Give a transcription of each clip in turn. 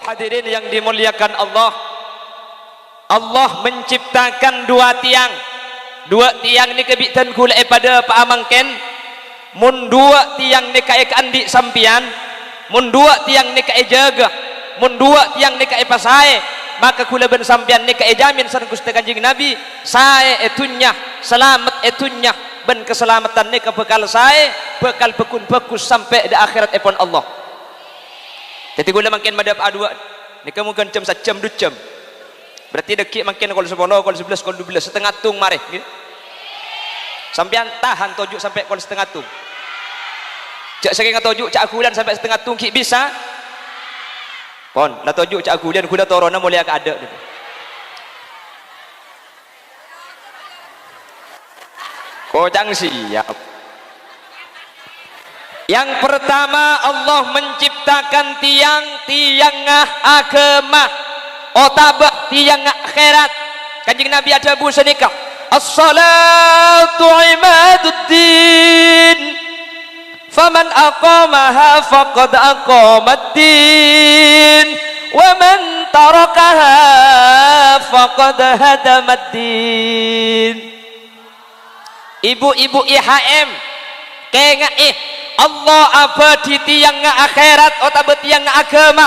Hadirin yang dimuliakan Allah, Allah menciptakan dua tiang ni kebitan kula pada Pak Amangken. Mun dua tiang ni kae andi sampian, mun dua tiang ni kae jaga, mun dua tiang ni kae pasai, maka kula ben sampian ni kae jamin san Gusti Kanjeng Nabi sae etunya selamat etunya ben keselamatan ni bekal sae bekal bekun bagus sampai di akhirat epon Allah. Jadi gula makin madhab A2 ni kamu kan jam 1 jam 2 jam. Berarti dekik makin kalau 10, kalau 11, kalau 12 setengah tung mareh gitu. Sampean tahan tojuk sampai kalau setengah tung. Cak saking tojuk cak akulan sampai setengah tung ki bisa. Pon, lah tojuk cak akulan kuda torona mulai agak ada gitu. Kocang siap. Yang pertama Allah menciptakan tiang agama, otabah tiang akhirat. Kanjeng Nabi ada bu senikah, as-salatu imaduddin, faman aqamaha faqad aqamaddin, wa man tarakaha faqad hadamaddin. Ibu-ibu IHM kenga Allah abadi tiang akhirat otabah tiang agama.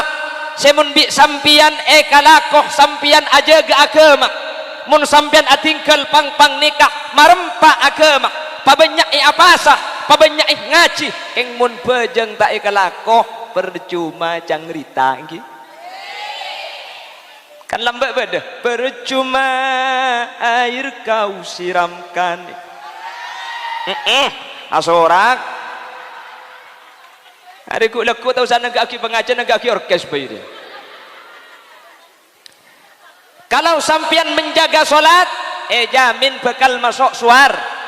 Semun bi sampian kalakoh sampian aja ke agama, mun sampian atingkel pang nikah marempa agama, pabanyak apasah, pabanyak ngaji, keng mun bejeng tak kalakoh percuma cangrita nggih. Kan lambat beda, percuma air kau siramkan. Asorak ada ku laku tahu sana gak aki pengajian gak aki orkes bayi. Kalau sampian menjaga solat, jamin bakal masuk suar.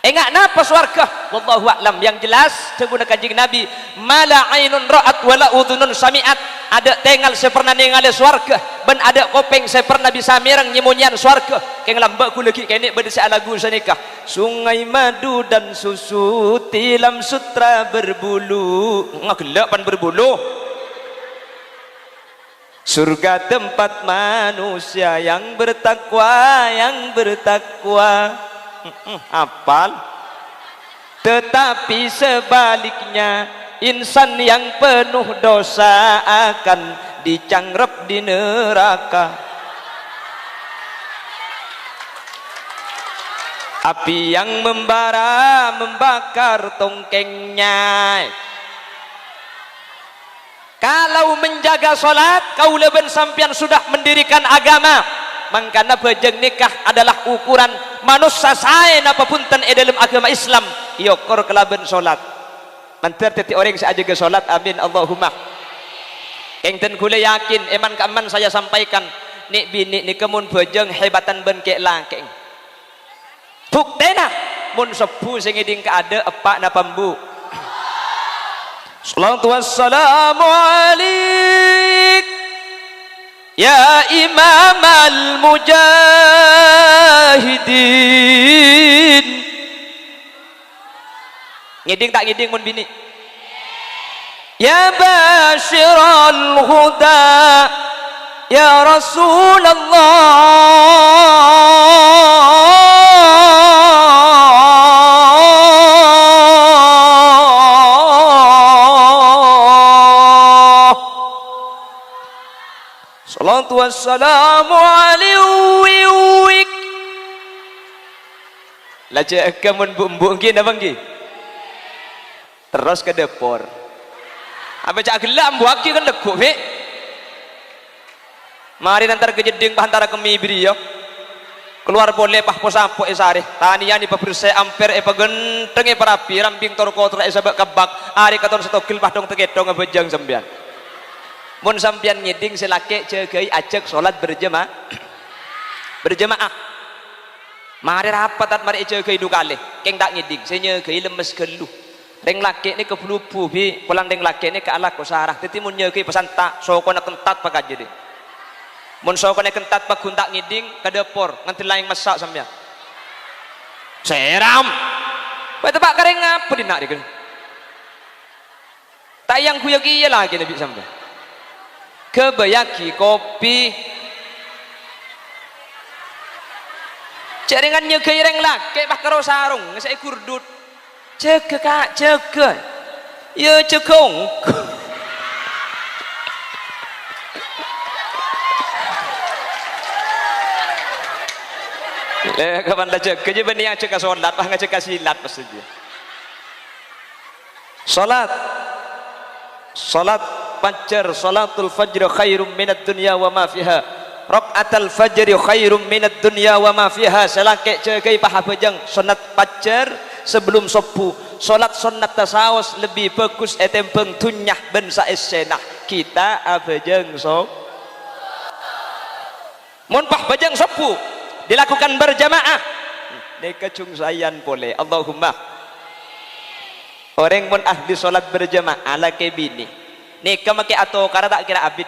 Enggak napa suarga? Wallahu a'lam. Yang jelas seguna Kanjeng Nabi, mala ainun ra'at wala udhunun sami'at. Ada tengal sepernah ningali suarga, ben ada kopeng sepernah bisa mireng nyemunyian suarga. Keng lambak ku lagi kene beda lagu sanikah. Sungai madu dan susu tilam sutra berbulu. Ngagelak pan berbulu. Surga tempat manusia yang bertakwa, apal. Tetapi sebaliknya insan yang penuh dosa akan dicanggrep di neraka. Api yang membara membakar tongkengnya. Kalau menjaga solat, kau leben sampian sudah mendirikan agama. Mangkana bejeng nikah adalah ukuran manusia saen apapun ten dalam agama Islam. Yokor kelaben solat. Mantar teti orang saja ke solat, amin Allahumma. Engten kula yakin, eman keaman saya sampaikan, nik bini ni kemun bejeng hebatan ben kek langkeng. Buktena mun sepu sing iding ka ada epak na pambu. Salatu wassalamu alaik ya imam al-mujahidin. Ngiding tak ngiding mun bini? Ya basyiral huda ya Rasulullah. Salatu wassalamu alaihi. Laja kamun bumbung gini abang gini. Terus ke dapur. Apa cak gelap buat kan lekuk he. Mari nanti kejeding antara kami beri yo. Keluar boleh pah posampo esare. Tanian ipa bersih amper ipa genteng ipa rapi ramping torko tora esabak kebak. Ari katon setokil pah dong tegedong ngabejang sembian. Mun sampian ngiding silake jagai ajak solat berjemaah. Berjemaah. Mari rapat mari jagai du kali. Keng tak ngiding, saya jagai lemes geluh. Reng laki ni keblubu bi, pulang reng laki ni ke ala ko sarah. Teti mun jagai pesan tak, soko na kentat pak aja deh. Mun soko na kentat pak guntak ngiding ke dapur, nganti lain masak sampean. Seram. Bae tebak kareng apa dinak deh. Tayang kuya kiye lagi nabi sampean. kebayaki kopi jaringannya gaireng laki pak karo sarung saya kurdut jaga kak jaga ya jagong kapan lah jaga je bani yang jaga solat pak jaga silat maksudnya salat fajar salatul fajr khairum minad dunya wa ma fiha raqatul fajr khairum minad dunya wa ma fiha selake jagai paha bejang sunat fajar sebelum subuh salat sunat tasawus lebih bagus etempeng dunyah ben saesenah kita abejang so mun pah bejang subuh dilakukan berjamaah nekecung sayan boleh Allahumma orang mun ahli salat berjamaah laki bini nikah make atau karena tak kira abid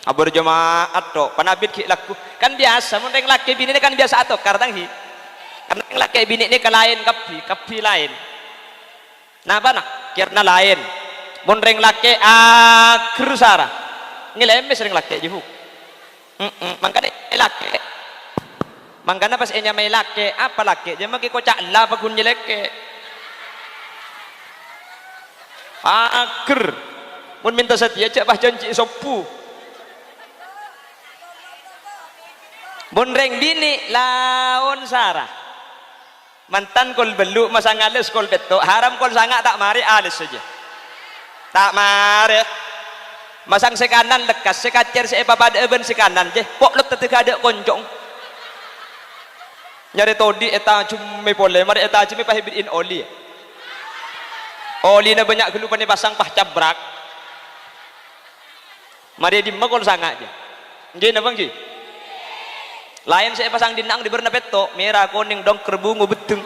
berjamaah atau panabid ki laku kan biasa mun reng laki bini ini kan biasa atau karena reng laki bini ini lain kapi lain nah apa nak kira lain mun reng laki akhir sara ngilemes reng laki juhu makanya laki makanya pas enya may laki apa laki dia maki kocak lah pagun jeleke akhir mun minta setia cak bah janji sopu mun reng bini laon sarah mantan kol beluk masang alis kol beto haram kol sangat tak mari alis saja tak mari masang sekanan lekas sekacer sepada eben sekanan je pok lek tetek ada koncong nyari todi eta cumi pole mari eta cumi pahibin oli oli na banyak gelu pani pasang pah cabrak mari di makol sangat je nggih na bang ji lain saya pasang dinang di berna peto merah kuning dong kerbungu beteng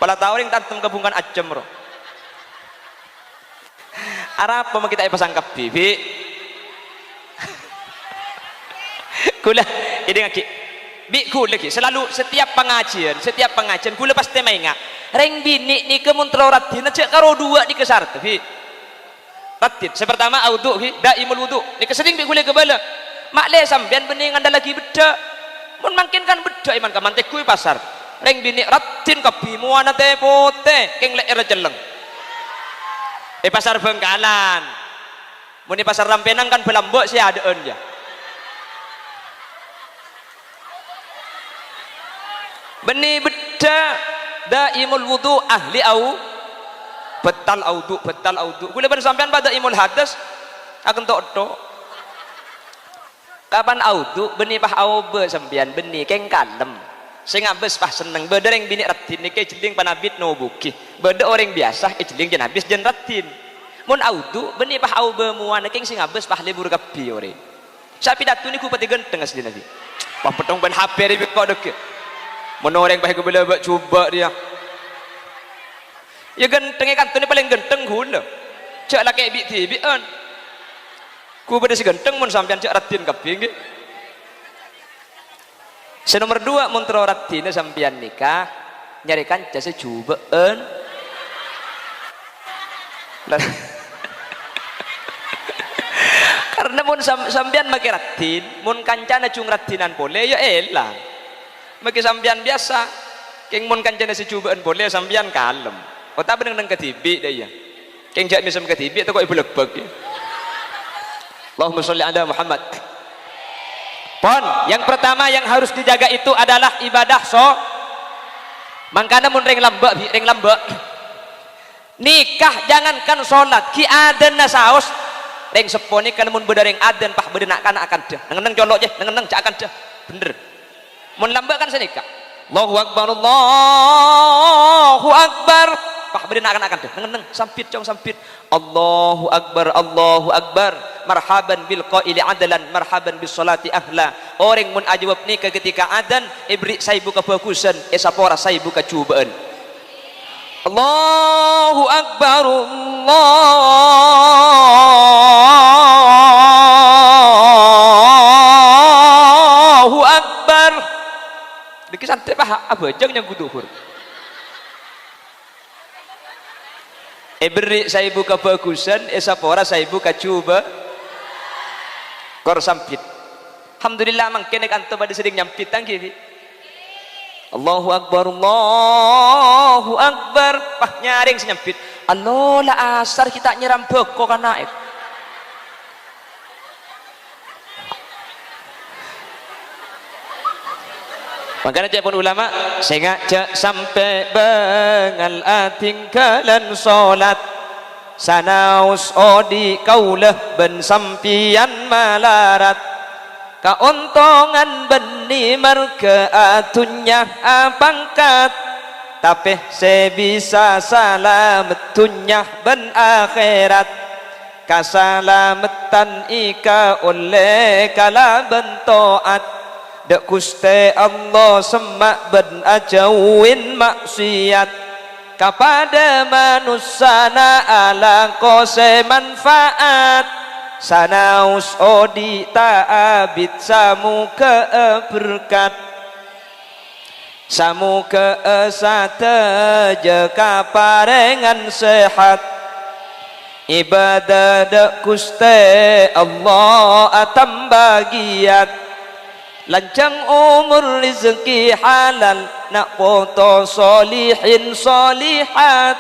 pala tawring tantem gabungan acem ro Arab apa kita pasang kapi bi kula ini ngaki bi kula lagi selalu setiap pengajian kula pasti maingat reng bini ni kemuntro ratin cek karo dua di kesar bi ratin sepertama audu bi daimul wudu ni kesering bi kula kebala mak le sampean bening anda lagi beda mun makin kan beda iman kamante kui pasar reng bini ratin kapi muana teh pote keng le era jeleng pasar Bengkalan muni pasar Rampenang kan belambok sih adaan ya beni beda daimul wudu ahli au betal audu kula ban sampean pada imul hadas akan tok kapan audu beni pah aube sampean beni keng kalem sing ambes pah seneng beda yang bini ratin nike jeling panabit no buki beda orang biasa jeling jen habis jen ratin mun audu beni pah aube muana keng sing ambes pah libur kapi ore sapi datu niku pati genteng asli nabi pah petong ban HP ri kok dek mun orang pah kebela coba dia ya genteng kan tu ni paling genteng gula cak laki bian ku beda si genteng mun sampean cak ratin kapi nggih nomor 2 muntro ratina sampian nikah nyari kanca sejubaan karena mun sampian make ratin mun kancana cung ratinan boleh ya elah make sampian biasa keng mun kancana sejubaan boleh sampian kalem kota beneng ketibi deh ya keng jak misam ketibi atau kok ibu lebek ya Allahumma sholli ala Muhammad. Pon, yang pertama yang harus dijaga itu adalah ibadah mangkana mun reng lambek nikah jangankan sholat ki aden nasaos reng seponi kan mun beda reng aden pah bedenak kana akan dah neng colok je neng cak akan dah bener mun lambek kan senikah Allahu akbar pah bedenak akan dah neng sampit Allahu akbar marhaban bil qaili adalan marhaban bis salati ahla orang mun ajawab nikah ketika adan ibri saya buka bagusan esapora saya buka cubaan Allahu akbar Allahu akbar dikisan teh apa jang yang kuduhur beri saya buka bagusan sapora saya buka coba kor sampit. Alhamdulillah mangkene antum pada sering nyampit tangki. Allahu Akbar, Allahu Akbar. Pah nyaring senyampit. Allah la asar kita nyeram beko kana. Makanya cek pun ulama sengaja sampai bengal atinggalan solat sanaus odi kaulah ben sampian malarat kauntongan beni marga atunya pangkat tapi sebisa salamet dunya ben akhirat kasalamatan ika oleh kala bentoat dak kuste Allah semak ben ajauin maksiat kepada manusana ala kose manfaat sanaus odi ta'abid samu ke berkat samu ke sate kaparengan sehat ibadah dak kuste Allah atam bagiat lancang umur rezeki halal nak foto solihin solihat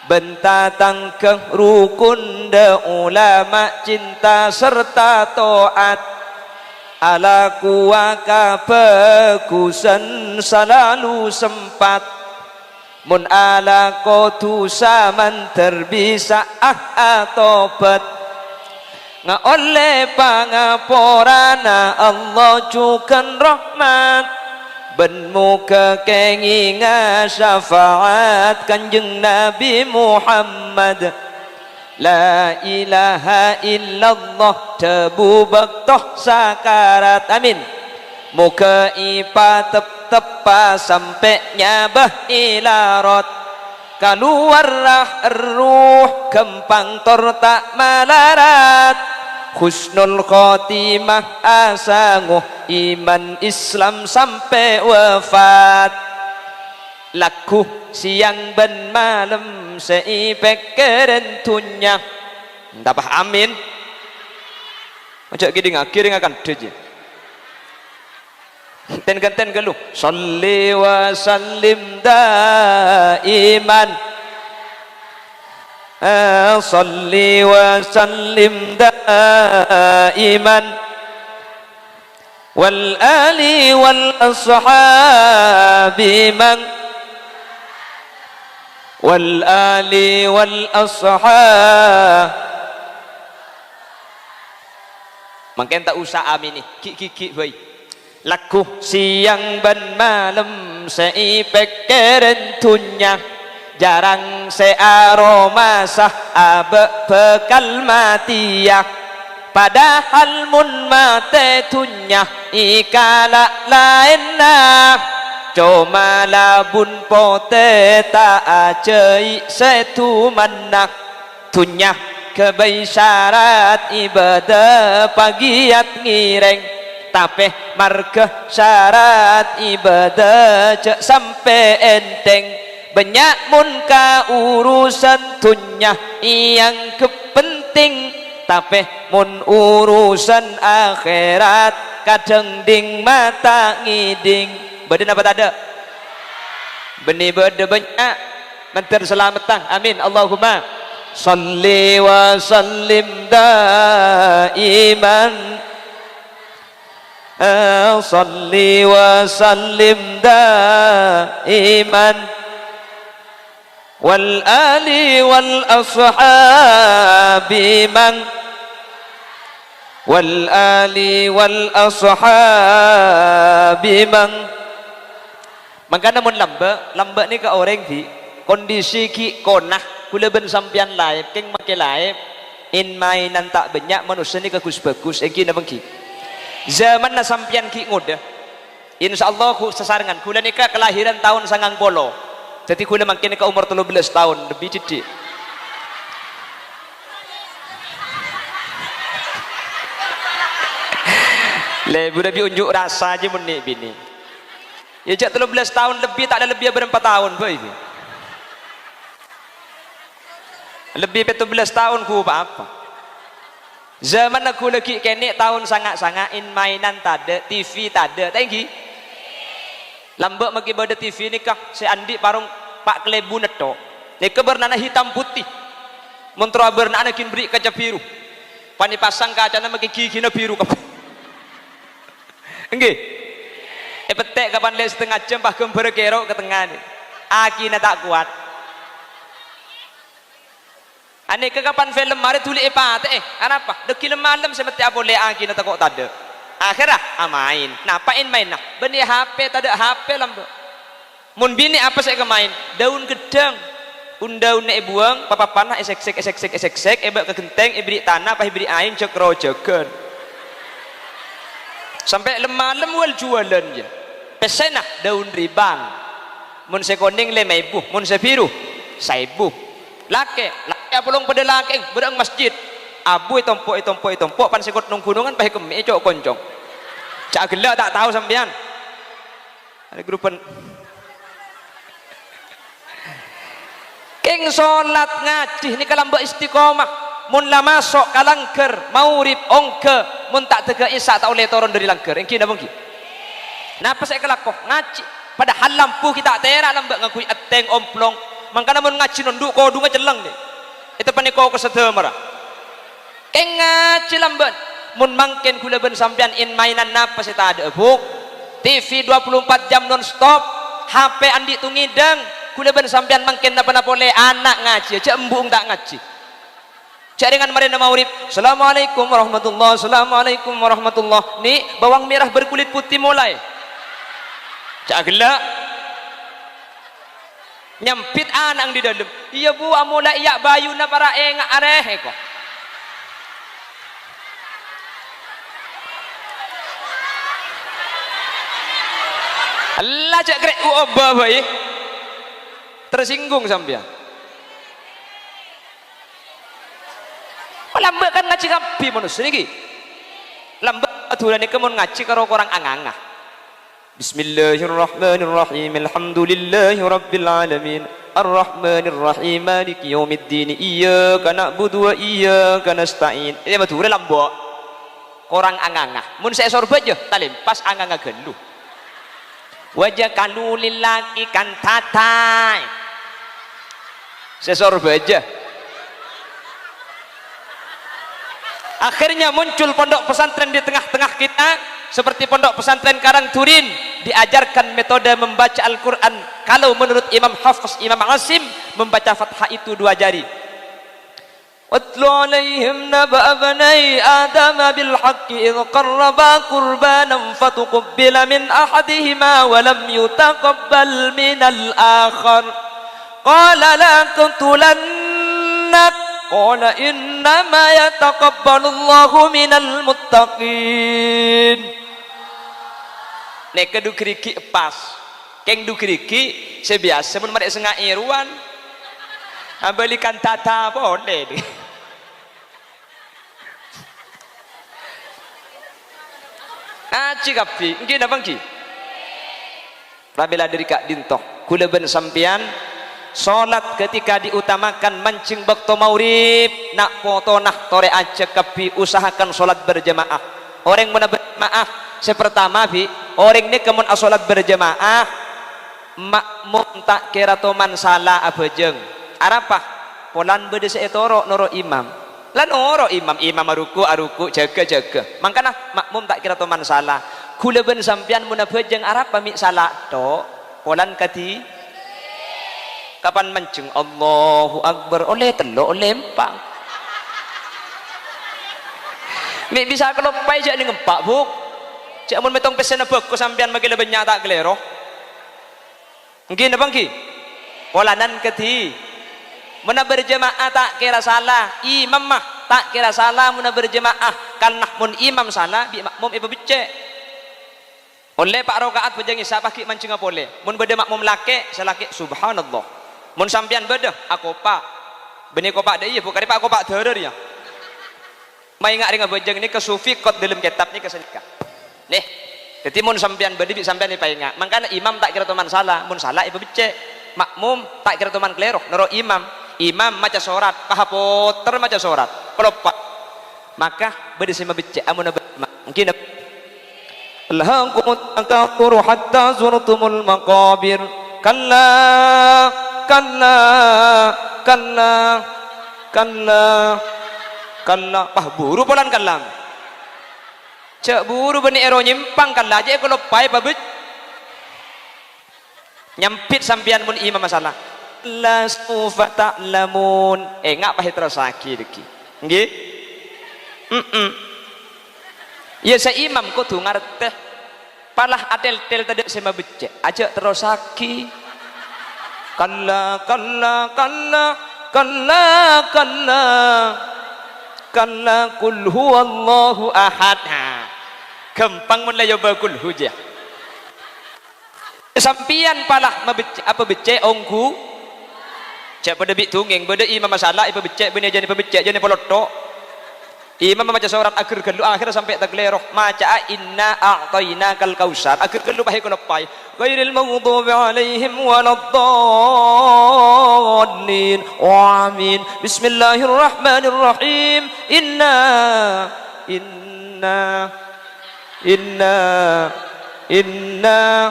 bentatang ke rukun da ulama cinta serta toat ala kuaka bagusan selalu sempat mun ala kotu saman terbisa atobat nga oleh pangaporana Allah cukan rahmat ben muka kenginga syafaat kanjeng Nabi Muhammad la ilaha illallah tebu baktoh sakarat amin muka ipa tepa sampai nyabah ilarat kaluarlah ruh kempang tor tak malarat husnul khotimah asanguh iman Islam sampai wafat laku siang ben malam seipek kerentunya entah amin macam giring akan deje ten galu salli wa sallim daiman salli wa sallim daiman wal ali wal ashabi man wal ali wal ashab makin tak usah amin ni ki boy laku siang ben malam seipek kerentunya jarang searoma sahabat bekal matiyak padahal mun mate tunya ikala lainna cuma labun pote tak acei setu manak tunya kebai syarat ibadah pagiat ngireng tapi marga syarat ibadah cek sampai enteng banyak mun ka urusan dunya yang kepenting tapi mun urusan akhirat kadang ding mata ngiding badan apa tak ada benih beda banyak menter selamatan amin Allahumma salli wa sallim daiman salli wa sallim daiman wal ali wal ashabi man wal ali wal ashabi man makanya mun lamba ni ke orang di kondisi ki konah kula ben sampian live keng make live in mainan tak banyak manusia ni ke bagus engki na bangki zaman na sampian ki ngoda insyaallah ku sesarengan kula nikah kelahiran tahun 90 jadi kula makin nikah umur 13 tahun lebih cidik le budak bi unjuk rasa aja mun nik bini ya jak 13 tahun lebih tak ada lebih berapa tahun boy lebih 17 tahun ku apa zaman aku lagi kene tahun sangat-sangatin mainan tada TV tada tenggi lambak magi bada TV ni kah si Andi parung Pak Klebu neto ni kebernana hitam putih mentera bernana kin beri kaca biru pani pasang kaca na magi gigi na biru kabeh nggih petek kapan le setengah jam pak gember kerok ke tengah ni aki na tak kuat ane ke kapan film mari tulik apa deki malam semeti apa le aki na takok tade akhirah main napain main nah beni HP tak ada HP lambe mun bini apa saya main daun gedang daun nek buang papa panah esek ebak ke genteng ibri tanah apa ibri ain cekro jegen sampai malam wal jualan je pesenah daun ribang mun sekoning le maibuh mun sebiru saibuh lake apolong pada lake berang masjid abu tompok pan sekot nong gunungan pahe kemi cok koncong cak gelak tak tahu sampean ada grupen keng salat ngaji ni kalambak istiqomah mun la masuk kalangker maurib ongke mun tak tega isa tak oleh turun dari langker engki dah mungkin napa saya kelakoh ngaji padahal lampu kita terak lambak ngakui ateng omplong mangkana mun ngaji nunduk kodu ngajelang ni itu paniko kesedemara keng ngaji lamban mun mangken kula ben sampean in mainan napa saya tak ada buk TV 24 jam non stop HP andi tungidang kula ben sampean mangken napa-napa oleh anak ngaji cek embung tak ngaji cek dengan marina maurib assalamualaikum warahmatullahi assalamualaikum warahmatullahi ni bawang merah berkulit putih mulai cak gelak nyampit anak di dalam iya bu amula iya bayu na para engak areh kok Allah cak krek ubah bayi tersinggung sampean lambat kan ngaji kapi manusia niki lambat aturan iki mun ngaji karo orang angangah Bismillahirrahmanirrahim alhamdulillahi rabbil alamin arrahmanirrahim maliki yaumiddin iyyaka na'budu wa iyyaka nasta'in ini mature lambat orang angangah mun saya sorbat je talim pas angangah gelu wajah kalulillaki kan tatai sesor baja akhirnya muncul pondok pesantren di tengah-tengah kita seperti pondok pesantren Karang Turin diajarkan metode membaca Al-Quran kalau menurut Imam Hafiz Imam Asim membaca Fathah itu 2 jari watlu alaihim naba bani adam bil haqqi idh qarraba qurbanan fatuqbila min ahadihima wa lam yutaqabbal min al-akhar qala la qatulannak qala innama yataqabbalu Allahu minal muttaqin nek kedu kriki pas keng du kriki sebiasa mun marek sengak iruan balikan tata boleh ni aci kapi nggih napa nggih rabila diri kak dintoh kula ben sampean salat ketika diutamakan mancing bakto maurib nak foto nah tore aja kapi usahakan salat berjamaah orang mana berjamaah sepertama bi orang ni kemun salat berjamaah makmum tak kira toman salah abajeng arapah polan bede seetoro noro imam lan noro imam aruku jaga mangkana makmum tak kira toman salah kula ben sampean mun abajeng arapa mi salah to polan kati kapan mancing Allahu Akbar oleh telo oleh empang mi bisa kalau pai jak ni ngempak buk cak mun metong pesen bagus sampean bagi lebih nyata gelero nggih napa nggih polanan keti mun berjamaah tak kira salah imam mah tak kira salah mun berjamaah kan mun imam salah bi makmum ibu becek oleh pak rakaat bejang isa paki mancing apa oleh mun beda makmum lake salake subhanallah mun sampean beda aku pak benih kopak deh iya bukan pak kopak deur ya mai ngak dengan bejang ini kesufi kot dalam kitab ni kesenika nih jadi mun sampean beda bi sampean ni painga mangkana imam tak kira teman salah mun salah ibu becek makmum tak kira teman klero nero imam imam maca surat pahapoter maca surat pelopak maka berdisi mabicce amun mungkin alhaqumut takatsur hatta zurtumul maqabir kalla kalla kalla kalla kalla pah buru polan kallam cek buru beni ero nyimpang kalla aja kalau pai pabit nyampit sampian mun imam masalah la sufa ta'lamun ngak pahit rasaki deki nggih ya sa imam ko tu ngarteh palah atel tel tadi sema becek aja terosaki kalla kalla kalla kalla kalla kalla kul huwallahu ahad gampang mun layo bakul hujah sampian palah mabecek apa becek ongku cek pada bik tungeng pada imam masalah ipa becek bini jadi pebecek jadi polotok imam membaca surat akhir gelu akhir sampai takleroh maca inna a'tainakal kausar akhir gelu pahe kelepai ghairil maghdubi alaihim waladdallin amin bismillahirrahmanirrahim inna inna inna inna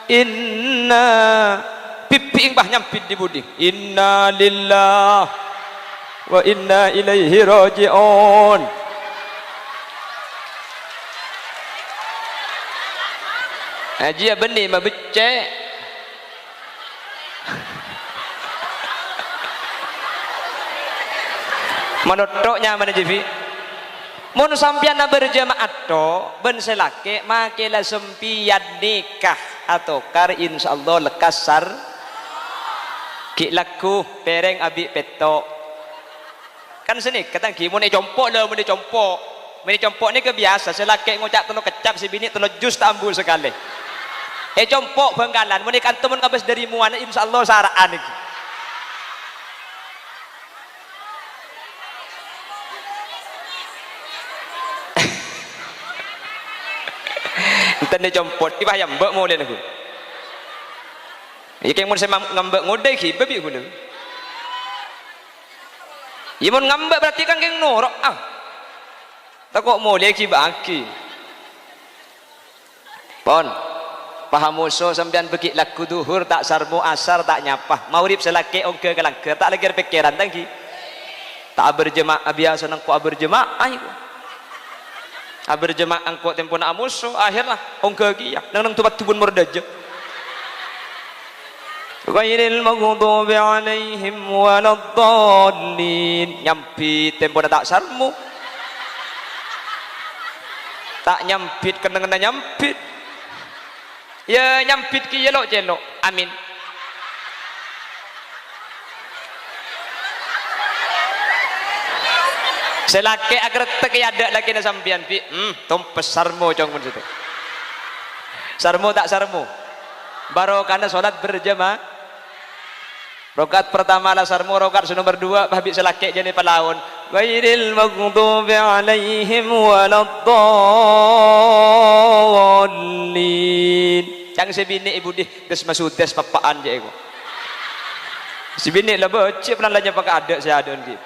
inna pipi ing bah nyampit di budi inna lillah wa inna ilaihi raji'un aja benih mah becek menotoknya mana jivi mun sampian berjamaah to ben selake makelah sempian nikah atau kar insyaallah lekas sar ki laku pereng abi petok kan sini kata ki mun compok lah mun compok ni kebiasa selake ngocak telo kecap si bini telo jus tak ambul sekali compok bangkalan mun kan temen kabes dari muana insyaallah saraan iki tanda compot ibah yang mbak mau lihat aku iki mun saya ngambek ngode ki babi aku ni mun ngambek berarti kan keng norok tak kok mau lihat ki baki pon paham musuh sampean bekik laku duhur tak sarmu asar tak nyapah maurib selake ongke kelangker tak lagi pikiran lagi tak berjemaah biasa nang ko berjemaah berjemaah angkot tempo nak musuh akhirlah ongke kia nang tempat tubun merdaja ghairil maghdubi alaihim waladdallin nyampi tempo tak sarmu tak nyampit kena nyampit ya nyampit ki yelok celok amin selake agar tak ada lagi na sampian pi tompes sarmo cong mun situ sarmo tak sarmo barokana salat berjamaah rakaat pertama lah sarmo rakaat nomor 2 habis selake jadi pelaun ghairil maghdubi alaihim waladdallin cang sebini ibu di des masudes papaan je ego si bini lah becik pernah lanya pakai ada saya ada gitu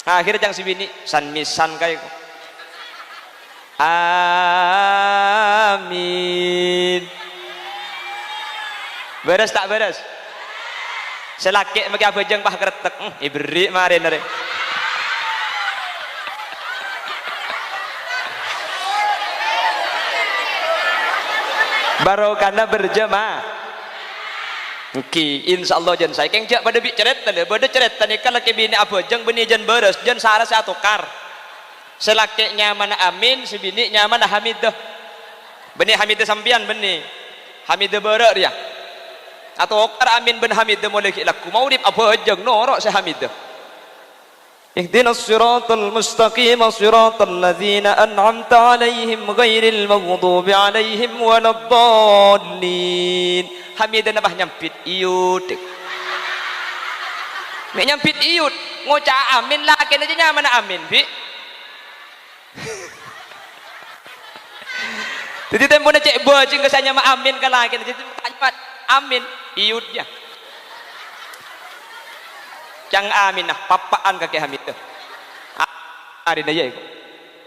akhirnya jangan si bini san misan kayak amin beres tak beres selake maki abejeng pah kretek ibri mari nare barokana berjamaah ki insyaallah jan saya keng jak pada bik cerita le pada cerita ni kalau ke bini apa jeng bini jan beres jan salah satu kar selake nyaman amin si bini nyaman hamidah bini hamidah sampian bini hamidah berer dia atau kar amin ben hamidah mulai ki laku maurib apa jeng norok si hamidah ihdinas siratal mustaqim siratal ladzina an'amta alaihim ghairil maghdubi alaihim waladdallin hamidah nabah nyampit iut mek nyampit iut ngoca amin lah kena aja nyaman amin bi jadi tempo na cek bocing kesanya mah amin kalah kena jadi tanya amin iut ya cang aminah papaan kaki hamid tu hari naya itu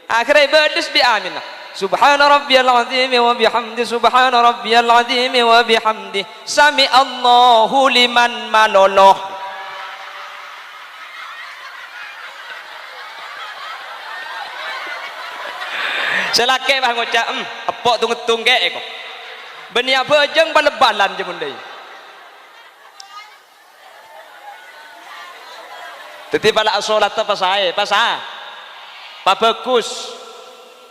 akhirnya berdus bi aminah subhana rabbiyal azim wa bihamdi subhana rabbiyal azim wa bihamdi sami Allahu liman maloloh selake bah ngucap apa tu ngetung ke ko beni apa jeung balebalan je mun deui teti pala salat pasae pasah pabagus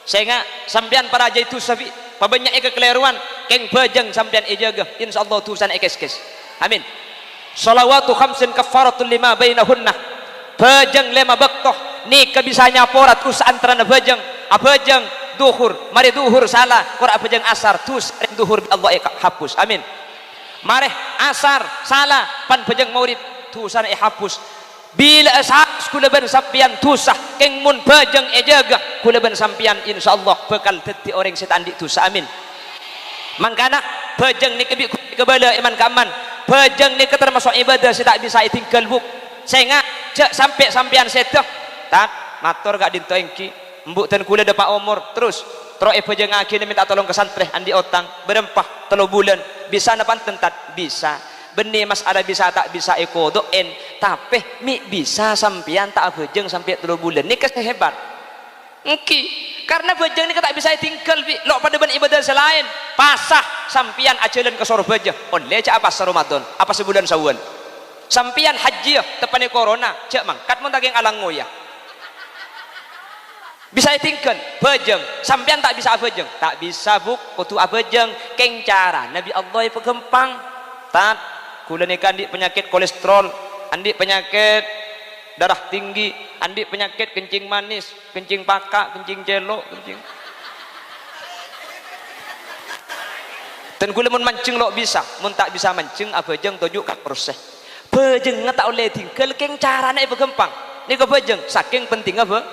sehingga sampean para jaitu sabi pabanyak kekeliruan keng bajeng sampean ijaga insyaallah tusan ekes-kes amin shalawatu khamsin kafaratul lima bainahunna bajeng lima baktoh ni bisa nyaporat us antara bajeng abajeng duhur mari duhur salah qura bajeng asar tus duhur Allah hapus amin mari asar salah pan bajeng maurib tusan hapus bila asas kula ben sampian tusah keng mun bajeng ejaga kula ben sampian insyaallah bakal dadi orang setan dik tusah amin mangkana bajeng ni kebi kebala iman kaman bajeng ni termasuk ibadah saya tak bisa tinggal buk sehingga sampai sampian setah tak matur gak dintoengki mbuk dan kula depak umur terus bajeng akhirnya minta tolong ke santreh andi otang berempah 3 bulan bisa napan tentat bisa benih masalah bisa tak bisa ekodoen tapi mi bisa sampian tak bajeng sampai 3 bulan ni keseh hebat engki karena bajeng ni tak bisa tinggal bi lo pada ben ibadah selain pasah sampian ajalan ke soro bajeng oleh cak apa Ramadan apa sebulan Syawal sampian haji tepane corona cak mangkat mun tageng alang ngoyah bisa tinggal bajeng sampian tak bisa bajeng tak bisa buk kutu abajeng keng cara Nabi Allah pegempang tat kula ni kan andi penyakit kolesterol andi penyakit darah tinggi andi penyakit kencing manis kencing pakak kencing celok kencing dan kula mun mancing lo bisa mun tak bisa mancing abajeng tujuk kat proses bajeng tak oleh tinggal keng carane pegempang ni ke bajeng saking penting apa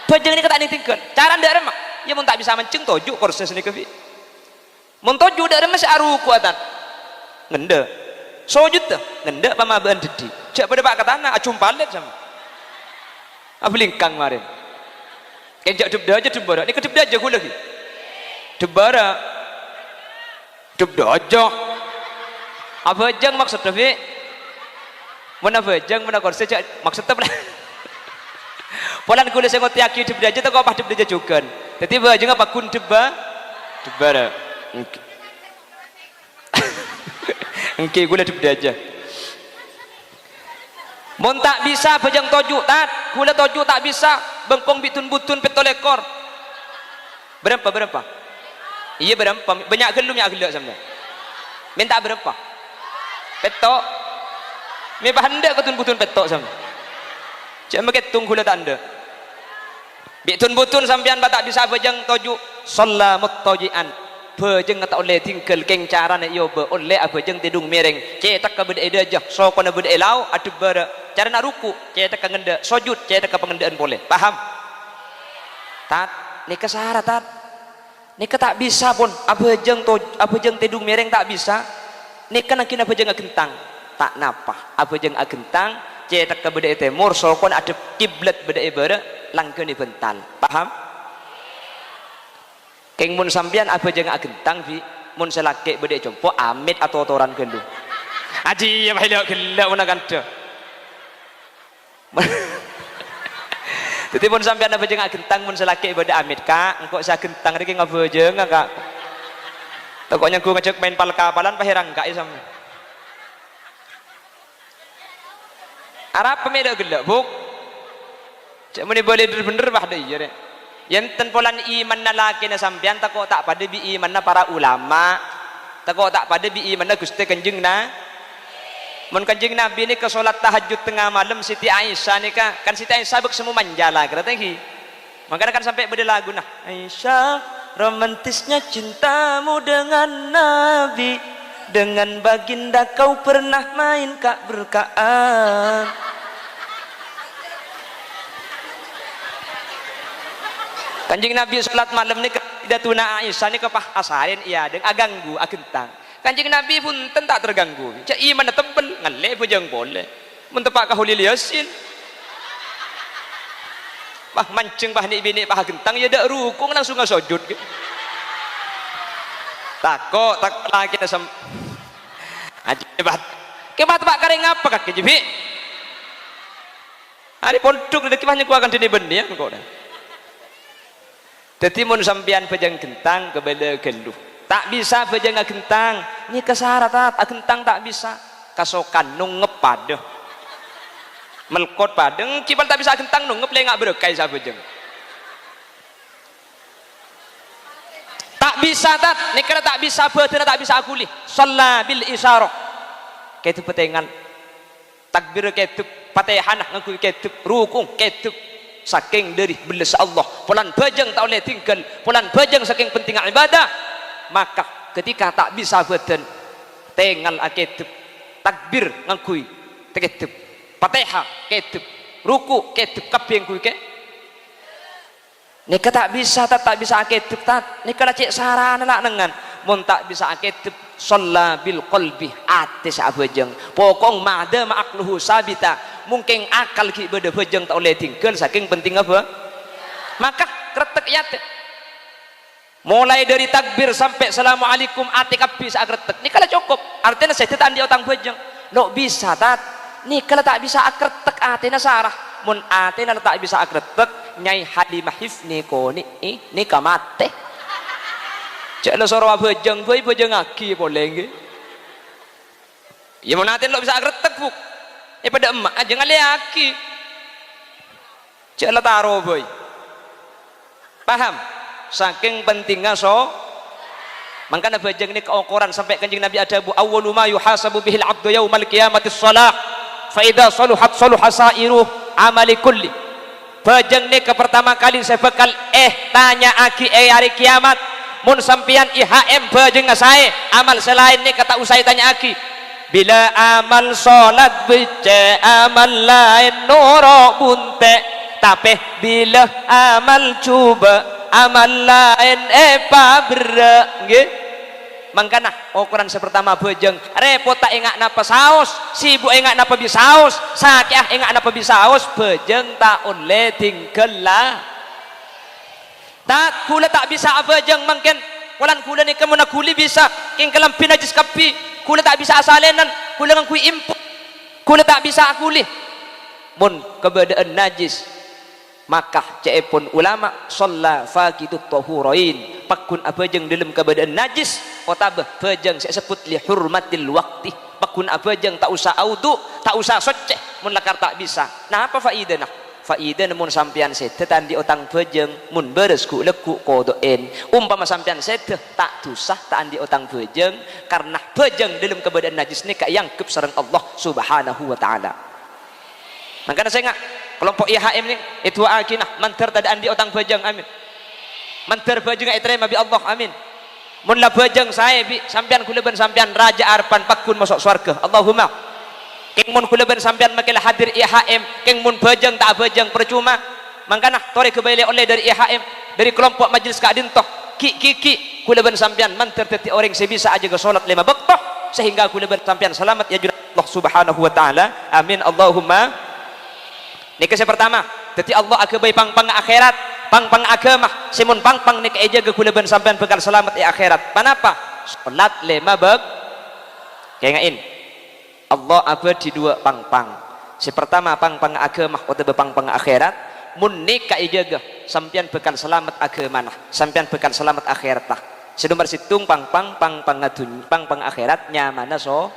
bajeng ni kata ni tinggal cara ndak remah ya mun tak bisa mancing tujuk proses ni ke mun tujuk dak remah si aru kuatan ngende sojud tu ngende pamaban dedi cak pada pak katana acum palet sama ablingkang marin kejak debda aja debara ni kedebda aja gula lagi debara debda aja apa jang maksud tapi mana bajang mana kursi cak maksud apa polan kula sengot yaki debda aja tak apa debda aja juga jadi bajang apa kun debara engke gula debda aja mun tak bisa bajang tojuk tat gula tojuk tak bisa bengkong bitun butun petolekor berapa iya berapa banyak gelum yang gelak sama minta berapa petok me bahanda ketun butun petok sama cak maketung gula tanda bitun butun sampean ba tak bisa bajang tojuk sallamut tojian bajeng tak oleh tinggal keng cara nak yo be oleh bajeng tidung mereng cetak ka bede aja so kona bede lau adu bara cara nak ruku cetak ka ngenda sujud cetak ka pengendaan boleh paham tat ni kesara tat ni tak bisa pun abajeng tidung mereng tak bisa ni kan kina bajeng gentang tak napa abajeng gentang cetak ka bede timur so kona ada kiblat bede bara langkeun bental paham keng mun sampean apa jeung gentang bi mun selake bede jompo amit atau toran gelu aji ya bae gelak mun kanda dadi mun sampean apa jeung gentang mun selake bede amit kak engko sa gentang iki ngabejeng kak pokoknya gua ngajak main pal-kapalan paherang kak isam arab pemeda gelak buk cak muni boleh bener bah deui ya yenten polan iman na laki na sampean tako tak pada bi iman na para ulama tako tak pada bi iman na Gusti Kanjeng na mun Kanjeng Nabi ni ke salat tahajud tengah malam Siti Aisyah ni kan Siti Aisyah bek semu manjala kata hi makanya kan sampai beda lagu nah Aisyah romantisnya cintamu dengan Nabi dengan baginda kau pernah main kak berkaan Kanjeng Nabi salat malam ni tidak tuna Aisyah ni kepah asarin iya deng aganggu agentang Kanjeng Nabi pun tak terganggu cak iman tebel ngale bujang boleh mentepak kahulil yasin bah mancing bah ni bini bah gentang ya dak rukung langsung ngasujud gitu. Takok lagi nasam aji debat kebat pak kareng apa kak kejibi hari pondok dekat banyak ku akan dini benian kok dah jadi mun sampian pejang gentang kepada geluh tak bisa pejang gentang ni kesaratat gentang tak bisa kasokan nung ngepadah melkot padeng kibal tak bisa gentang nung ngeplay ngak berkai sa pejang tak bisa tat ni kena tak bisa betul tak bisa akuli shalla bil isyarah ketu petengan takbir ketu Fatihah ngaku ketu rukung ketu saking dari belas Allah pulan bajang tak boleh tinggal pulan bajang saking penting ibadah maka ketika tak bisa betul tengal ketu takbir ngaku ketu Fatihah ketu ruku ketu kabeh ngaku ke nika tak bisa tak bisa aketub tak nika cek sarana nak nengan mun tak bisa aketub shalla bil qalbi ati sabejeng pokong mada ma'akluhu sabita mungkin akal ki beda bejeng tak oleh tinggal saking penting apa maka kretek yat mulai dari takbir sampai assalamualaikum ati kabis akretek nika lah cukup artinya setetan di otang bejeng no bisa tat nika tak bisa akretek atina sarah mun atina tak bisa akretek Nyai Halimah Hifni ko ni kamate cek lo soro bejeng boy bejeng aki boleh nge ya mau nanti lo bisa agretek buk pada emak aja ngale aki cek lo taro boy paham saking pentingnya so makanya bejeng ini keukuran sampai kanjeng Nabi ada bu awwalu ma yuhasabu bihil abdu yaumal qiyamatis salah fa idza saluhat saluha sairu amali kulli bajeng ni ke pertama kali saya bekal tanya aki hari kiamat mun sampian IHM bajeng ngasai amal selain ni kata usai tanya aki bila amal solat bece amal lain noro bunte tapi bila amal coba amal lain pabra nggih mangkana ukuran sepertama bejeng repot tak ingat napa saus sibuk ingat napa bisaus sakit ingat napa bisaus bejeng tak oleh tinggal lah tak kula tak bisa bejeng mungkin walan kula ni kemana kuli bisa king kelam pinajis kapi kula tak bisa asalenan kula ngakui imput kula tak bisa akuli mun keberadaan najis maka cepon ulama shalla faqidut tahurain pakun abajeng dalam keadaan najis otabah bajeng saya sebut li hurmatil waqti pakun abajeng tak usah audu tak usah soceh mun lakar tak bisa nah apa faidana faida mun sampean setetan di otang bajeng mun beres ku leku kodoen umpama sampean sete tak dusah tak di otang bajeng karena bajeng dalam keadaan najis ni ka yang kep sareng Allah subhanahu wa taala makanya saya ngak kelompok IHM ni itu akinah mantar tadaan di otang bajang amin mantar bajang terima bi Allah amin mun la bajang saya bi sampean kula ben sampean raja arpan pakun masuk surga Allahumma keng mun kula ben sampean makilah hadir IHM keng mun bajang tak bajang percuma mangkana tore kebale oleh dari IHM dari kelompok majelis kadintoh ki kula ben sampean mantar teti orang sebisa aja ke salat 5 waktu sehingga kula ben sampean selamat ya Allah subhanahu wa taala amin Allahumma ni kesya pertama jadi Allah akabai pang-pang akhirat pang-pang agama simun pang-pang ni keeja ke kulaban sampean bekal selamat di akhirat panapa salat 5 bab kaya ngain Allah apa di dua pang-pang si pertama pang-pang agama atau pang-pang akhirat mun ni keeja ke sampean bekal selamat agama nah sampean bekal selamat akhirat tah senomor situng pang-pang pang-pang akhirat nyamana so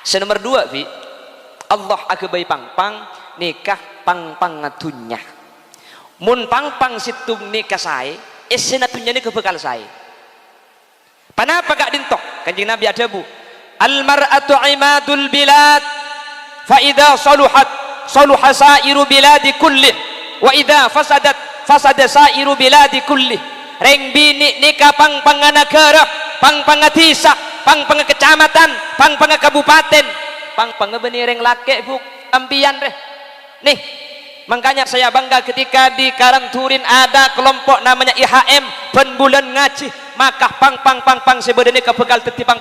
senomor 2 bi Allah akabai pang-pang nikah pang-pang ngatunya mun pang-pang situng nikah saya esenatunya ni kebekal saya panapa kak dintok kanjeng Nabi ada bu al mar'atu imadul bilad fa idza saluhat saluha sairu biladi kulli wa idza fasadat fasada sairu biladi kulli reng bini nikah pang-pang negara pang-pang desa pang-pang kecamatan pang-pang kabupaten pang-pang benireng lake bu ampian reh nih makanya saya bangga ketika di Karangturin ada kelompok namanya IHM pen bulan ngaji maka pang sebedene kebekal teti pang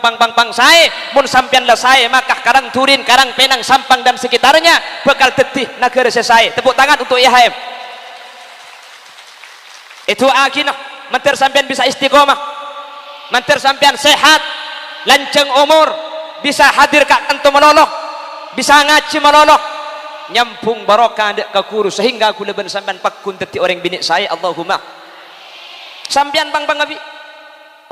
sae mun sampean lah sae maka karang turin karang penang sampang dan sekitarnya bekal teti negara sesae. Tepuk tangan untuk IHM. Itu akinah mentir sampean bisa istiqomah, mentir sampean sehat lanceng umur, bisa hadir kak tentu meloloh, bisa ngaji meloloh, nyampung barokah dek ke guru sehingga aku leben sampean pakun teti orang bini saya. Allahumma sampean bang abi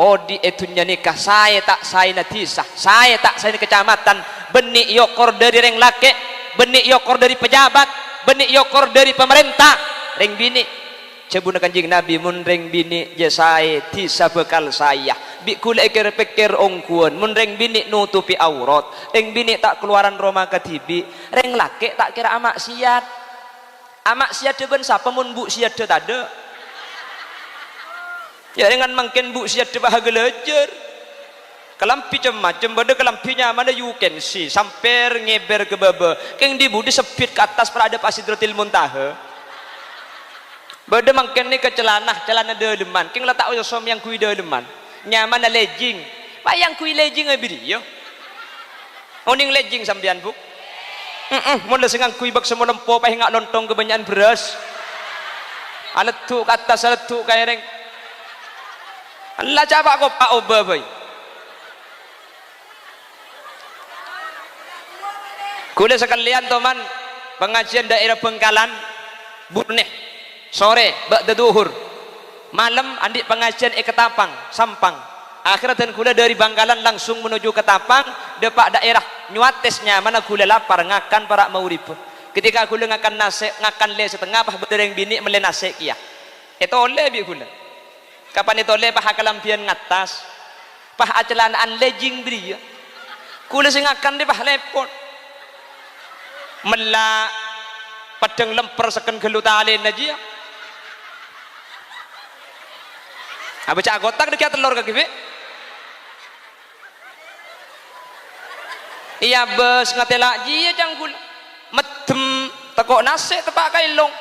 odi etunya nikah saya tak saya natisah, saya tak saya kecamatan benik yokor dari reng laki, benik yokor dari pejabat, benik yokor dari pemerintah reng bini cebuna kanjing Nabi mun reng bini je saya tisa bekal saya bi kula pikir ongkuan mun reng bini nutupi aurat reng bini tak keluaran Roma katibi reng laki tak kira amak siat deben sapa mun bu siat de tade ya dengan mungkin bu siat de bahagia lejer kelampi macam bade kelampinya mana you can see samper ngeber ke bebe keng di budi sepit ke atas perada Sidratil Muntaha. Bade mangken ni ke celana deleman king letak som yang kui deleman nyaman na legging bayang kui legging abi dia oning legging sampean bu mun le sengang kui bak semua lempo pa hinga lontong kebanyakan beras aletu ke atas aletu ka ereng Allah coba ko pa oba boy kula sekalian teman pengajian daerah Bengkalan Burneh sore ba'da duhur malam andik pengajian Ketapang Sampang akhirnya dan kula dari Bangkalan langsung menuju Ketapang depak daerah nyuatesnya mana kula lapar ngakan para maurib ketika kula ngakan nasi ngakan le setengah pah bereng bini mele nasi kia itu oleh bi kula kapan itu oleh pah kalampian ngatas pah acelanaan legging beri ya kula sing ngakan de pah lepot mela padang lemper seken gelu talen aja apa cak gotak dekat telur ke kibi iya bes ngatela jia janggul medem tekok nasi tepak kailong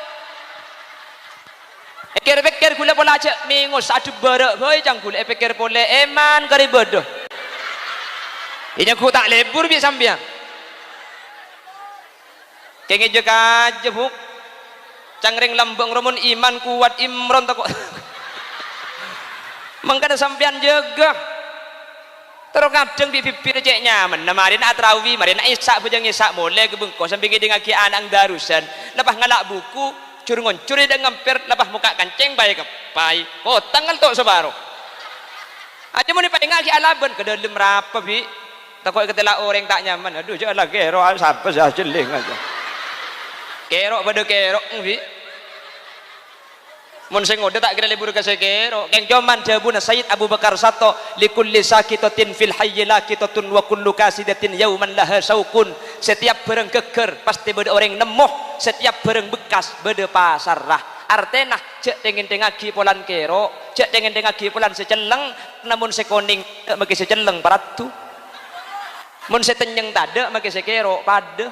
pikir gula pola aja mingus adu barek boy janggul pikir pole eman kari bodoh ini aku tak lebur bi sambian kenge juga aja bu cangring lambang romun iman kuat imron tekok mengkada sampean jaga terus kadang bibir cek nyaman namarin atrawi marin isak bujang isak mulai ke bengkok sampai ke dengan kianang darusan lepas ngalak buku curungon curi dan ngamper lepas muka kanceng baik kepai oh tanggal tok sebaru aja mau dipakai ngaki alaban ke dalam berapa bi takut ketela orang tak nyaman aduh jangan lagi kero sampai saya jeling aja kero pada kero bi mun sing ngode tak kira libur ke sekero keng joman jabuna Sayyid Abu Bakar Sato likulli sakitatin fil hayyi lakitatun wa kullu kasidatin yauman laha saukun setiap barang geger pasti bede orang nemoh setiap barang bekas bede pasarah artena cek tengen tengagi polan kero cek tengen tengagi polan seceleng namun sekoning maki seceleng paratu mun setenyeng tade maki sekero pade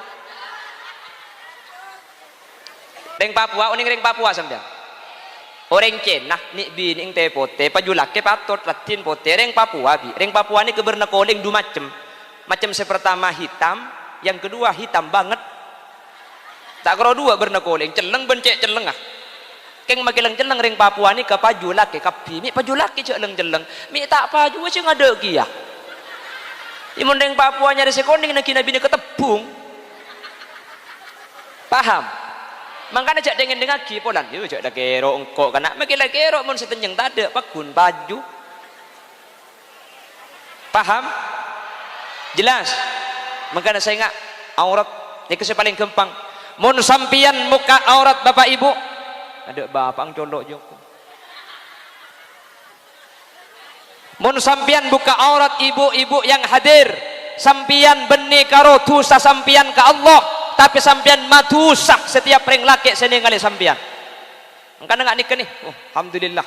reng Papua uning reng Papua sampean orang Cina ni bin ing te pote pajulak ke patot latin pote reng Papua bi reng Papua ni keberna koling dua macam sepertama hitam yang kedua hitam banget tak kero dua berna koling celeng bencek celeng ah keng makilang celeng reng Papua ni ke pajulak ke kapi mi pajulak ke celeng mi tak paju sih ngade kia imun reng Papua nyari sekoning nak kina bini ketepung paham makanya cak dengan ki polan yo cak dak kero engkok kana makila kero mun setenyeng tade pakun baju paham jelas makanya saya ingat aurat itu paling gampang mun sampian muka aurat bapak ibu ada bapak colok joko mun sampian buka aurat ibu-ibu yang hadir sampian benih karo dosa sampian ke Allah tapi sampian matusah setiap reng laki seni ngali sampian engkau nggak nikah nih oh, alhamdulillah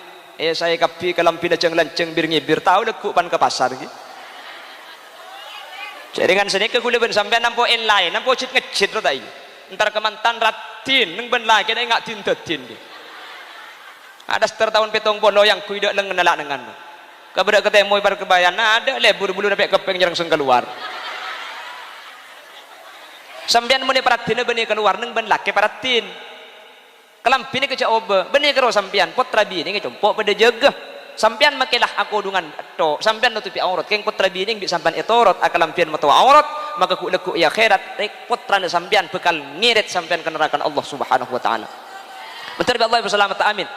saya kapi kalampi lanceng bir ngibir tahu lekuk pan ke pasar gitu jadi dengan seni ke kuliban sampian nampo en lain nampo cit ngecit lo tadi ntar kemantan ratin neng ben lagi ada nggak tin gitu ada seter tahun petong bolo yang kuidak lengan nalak dengan Kebedak ketemu ibarat kebayan ada le bulu-bulu sampai kepeng jarang seng keluar. Sampean muni paratin benih keluar neng ben laki paratin. Kelampi ni kecak oba benih kero sampean putra bini ngecompo pada jaga. Sampean makilah aku dengan to sampean nutupi aurat keng putra bini bi sampean etorot akalampian mata aurat maka ku leku ya khairat putra sampean bekal ngirit sampean ke neraka Allah Subhanahu wa taala. Betul Allah berselamat amin.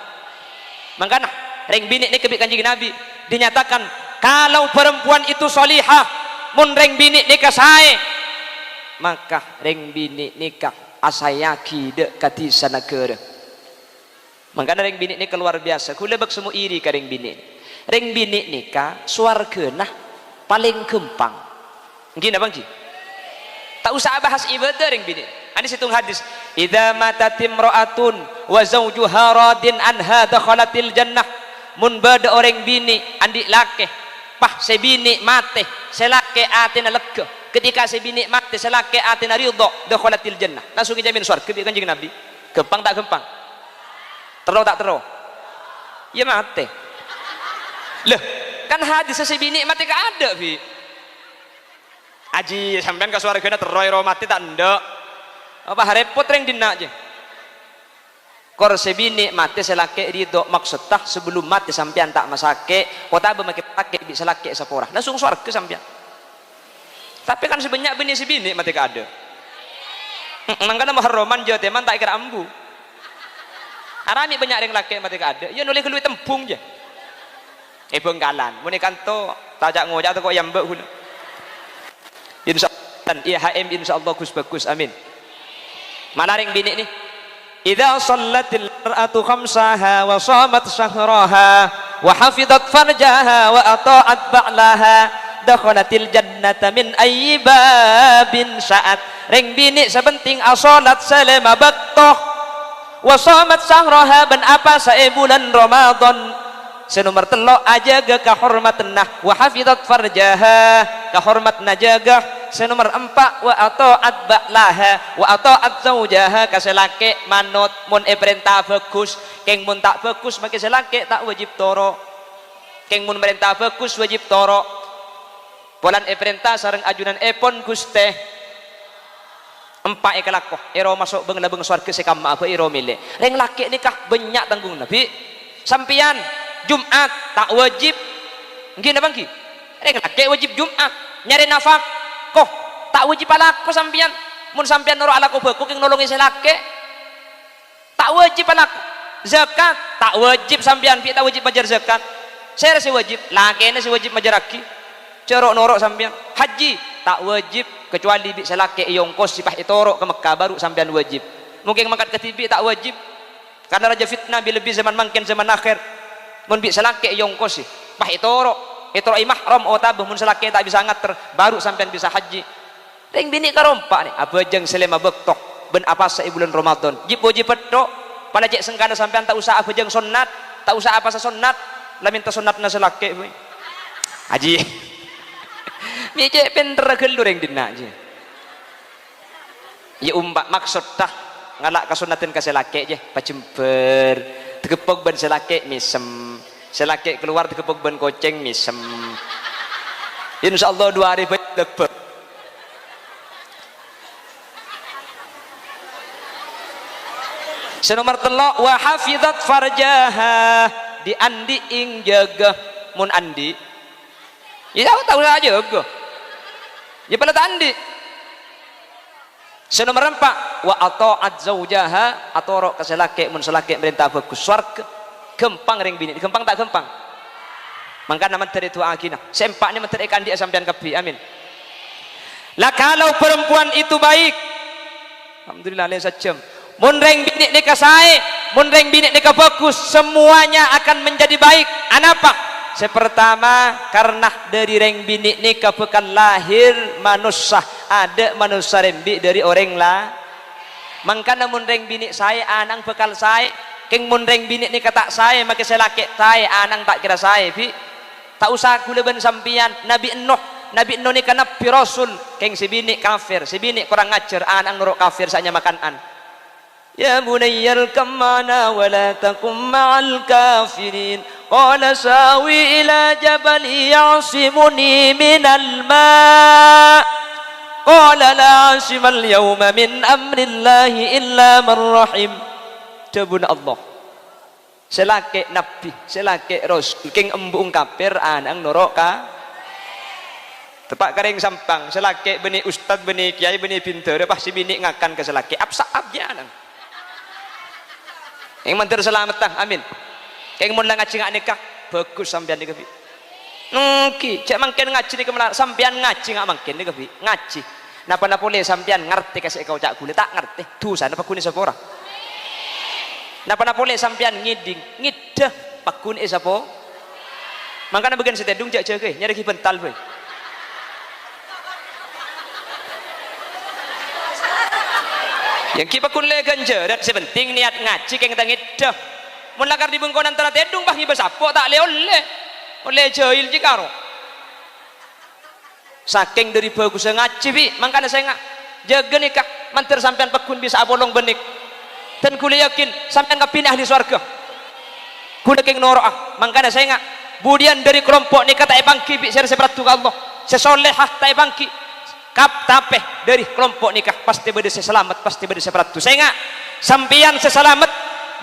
Makanya ring bini ni kebik kanjeng Nabi dinyatakan kalau perempuan itu solihah mun ring bini nikah sae maka ring bini nikah asayaki dek kati sanagara. Makanya ring bini nikah luar biasa kula bak semua iri ka ring bini. Ring bini nikah swarga nah paling gempang. Gini bang Ji tak usah bahas ibadah ring bini. Ada situng hadis idza matat imra'atun wa zawjuha radin anha dakhalatil jannah. Mun bada orang bini andi lake pah sebini mate selake atina lega ketika sebini mate selake atina ridho dakhalatil jannah langsung dijamin surga bi kanjeng Nabi. Gempang tak gempang? Terus tak terus? Ya mate. Loh, kan hadis sebini mate ka ada bi. Aji sampean ka swargana terus mati tak ndak. Apa repot ring dina aja. Kor sebini mati selake ridho maksud tah sebelum mati sampean tak masake kota bemake pakai bisa lake sapora langsung swarga sampean. Tapi kan sebanyak bini sebini mati ka ada. Mangkana muharraman jo teman tak kira ambu. Arami banyak ring lake mati ka ada. Ya noleh keluwi tembung je. Bengkalan. Mun kanto tajak ngojak tu kok yambek hula. Insyaallah IHM insyaallah bagus amin. Mana ring bini ni? Idza shallatil mar'atu khamsaha wa shamat shahraha wa hafizat farjaha wa ata'at ba'laha dakhalatil jannata min ayyi babin sya'at. Ring bini sebenting asolat selama baktoh wa shamat shahraha ban apa sae bulan Ramadan senomor telok aja ga kahormatna wa hafizat farjaha kahormatna jaga senomor 4 wa ata'at ba'laha wa ata'at zaujaha kaselake manut mun perintah bagus keng mun tak bagus make selake tak wajib toro keng mun perintah bagus wajib toro polan perintah sareng ajunan pon Guste empat ekalakoh ero masuk beng labeng swarga sekama apa ero milih reng laki nikah banyak tanggung Nabi sampian Jumat tak wajib nggih napa nggih reng laki wajib Jumat nyari nafak kok tak wajib alaku sampean mun sampean nurut alaku beku keng nolongi selake tak wajib alaku zakat tak wajib sampean pi tak wajib bajar zakat saya rasa wajib lakene si wajib bajar lagi cerok norok sampean haji tak wajib kecuali bi selake yongkos sipah itorok ke Mekah baru sampean wajib mungkin mangkat ke TV tak wajib karena raja fitnah bi lebih zaman mangkin zaman akhir mun bi selake yongkos sih pah itorok itu ihram otabuh mun selake tak bisa ngater baru sampean bisa haji ring bini karompak nih abajeng selema bektok ben apa sa bulan Ramadan jip wajib petok pada cek sengkana sampean tak usah abajeng sunat tak usah apa sa sunat lah minta sunatna selake boy haji mi cek pinter gelu ring dina aja ya umbak maksud tah ngalak kasunatin ka selake je pacemper tegepok ben selake misem selaki keluar dikepuk ban koceng misem insyaallah 2 hari lebih senomor telok wa hafizat farjaha di andi ing jaga mun andi ya tahu aja jaga ya pada andi senomor 4 wa ata'at zaujaha atoro ka selaki mun selaki merintah bagus swarga gempang ring bini gempang tak gempang mangka nama dari tua akina sempak ni menteri ikan dia sampean kebi amin lah kalau perempuan itu baik alhamdulillah lesa jam mun ring bini nikah sae mun ring bini nikah bagus semuanya akan menjadi baik anapa sepertama karena dari ring bini nikah bekal lahir manusia ada manusia rembi dari orang lah mangka namun ring bini sae anang bekal sae keng mun ring bini ni kata saya make selake saya anang tak kira saya bi tak usah kuleban sampian Nabi Nuh ni kana nabi rasul keng si bini kafir si bini kurang ngajar anang nurut kafir saja makan an ya bunayyal kamana wala takum ma'al kafirin qala sawi ila jabali ya'simuni minal ma' qala la 'asimal yawma min amrillahi illa man rahim. Debun Allah selake nabi selake rasul king embung kafir anang noroka tepak kering sampang selake beni ustad beni kiai beni pinter pasti bini ngakan ke selake absa abja anang yang mantir selamat tang amin yang mun ngaji ngak nikah bagus sampean nikah bi nengki cek mangken ngaji nikah sampean ngaji ngak mangken nikah bi ngaji napa-napa boleh sampean ngerti kasih kau cak gule tak ngerti dosa napa kune sapa ora napa-napa boleh sampean ngiding ngidah pakun sapa mangkana bagian setedung cak jege nyari ki bental boy yang kita kun le ganja dan sepenting niat ngaji keng tangit dah mun lakar di bengkon antara tedung bah ngibas apa tak le oleh jahil jikaro saking dari bagus ngaji bi makanya saya jaga nikah mantir sampean pekun bisa abolong benik dan kula yakin sampean kapinah ahli swarga kula keng noroah makanya saya budian dari kelompok nikah tak bangki bi seperti Allah sesolehah tak bangki kap tapeh dari kelompok nikah pasti berde selamat pasti berde seperti saya nggak sampian seselamat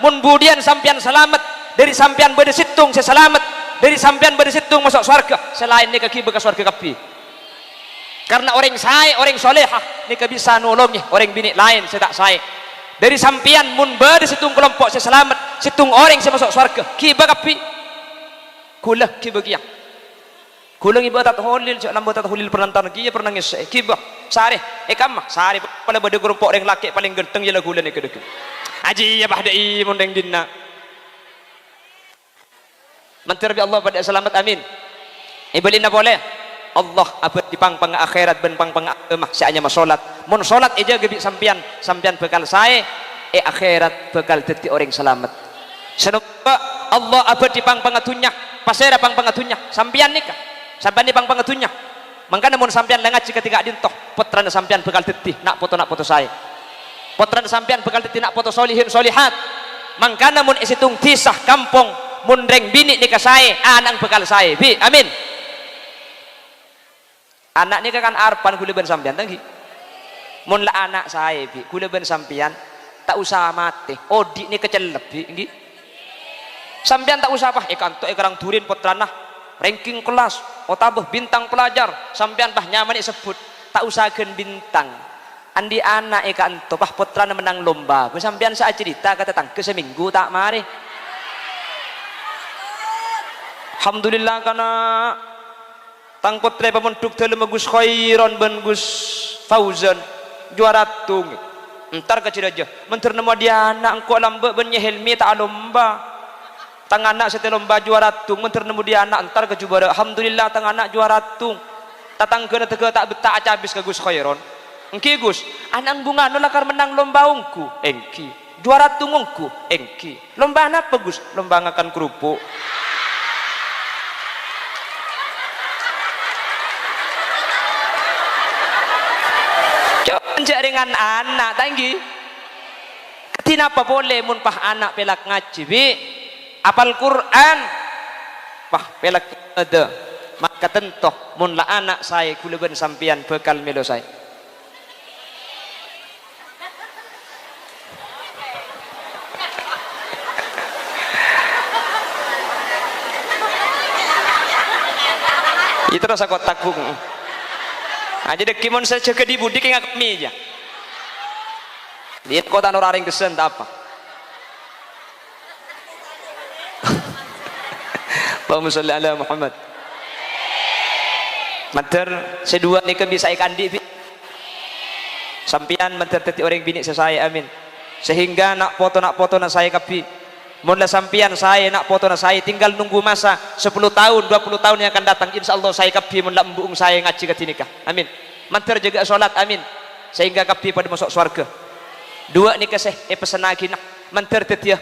mun budian sampian selamat dari sampian berde situng seselamat dari sampian berde situng masuk surga selain nikah ki bekas surga kapi karena orang saya orang solehah nikah bisa nolongnya orang bini lain saya tak saya dari sampian mun berde situng kelompok seselamat situng orang saya masuk surga ki bakapi kula ki bagian kulang ibadat holil cak lambat holil penantan kia pernah ngesek kibah sare kamah sare pada bade kelompok orang laki paling genteng ialah gula ni kedek aji ya bahdai mundeng dinna mantir bi Allah pada selamat amin ibadina boleh Allah abad di pang akhirat ben pang agama saanya mas salat mun salat eja gebi sampian bekal saya akhirat bekal dadi orang selamat semoga Allah abad di pang atunya pasera pang atunya sampian nikah sampai ni pang pangatunya mangkana mun sampean lengaji ketika dintoh putrana sampean bekal tetih nak foto saya putrana sampean bekal tetih nak foto solihin solihat mangkana mun isitung tisah kampung mun reng bini nikah saya anang bekal saya bi amin anak nikah kan arpan kula ben sampean tanggi mun la anak saya bi kula ben sampean tak usah mati odi ni kecelep bi nggih sampean tak usah apa kantok karang durin putrana ranking kelas otabah bintang pelajar sampean bah nyaman sebut tak usahakan bintang andi anak eka ento bah putrana menang lomba ku sampean saat cerita kata tangke seminggu tak mari alhamdulillah karena tang putra pemunduk dalam Gus Khairon ben Gus Fauzan juara tung entar kecil aja menter nemu dia anak engkau lambe ben helmi tak lomba tang anak setelah lomba juara tung menter nemu dia anak entar ke jubara alhamdulillah tang anak juara tung tatang kena tega tak betak aja habis ke Gus Khairon engki Gus anak bunga nolakar menang lomba ungku engki juara tung ungku engki lomba apa Gus lomba ngakan kerupuk coba jaringan anak tanggi kenapa boleh mun pah anak pelak ngaji bi apal Quran pah pelak ada maka tentoh mun la anak saya kula ben sampian bekal melo saya itu rasa kotak bung aja dek kimon saya jaga di budi kayak kami aja lihat kota nuraring kesen tak apa Allahumma sholli ala Muhammad mater sedua ni bisa ikan di sampian mater teti orang bini saya amin sehingga nak foto nak saya kapi mula sampian saya nak foto nak saya tinggal nunggu masa 10 tahun 20 tahun yang akan datang insyaallah saya kapi mula embung saya ngaji ke nikah amin mater jaga solat amin sehingga kapi pada masuk surga dua nikah pesan lagi nak mater teti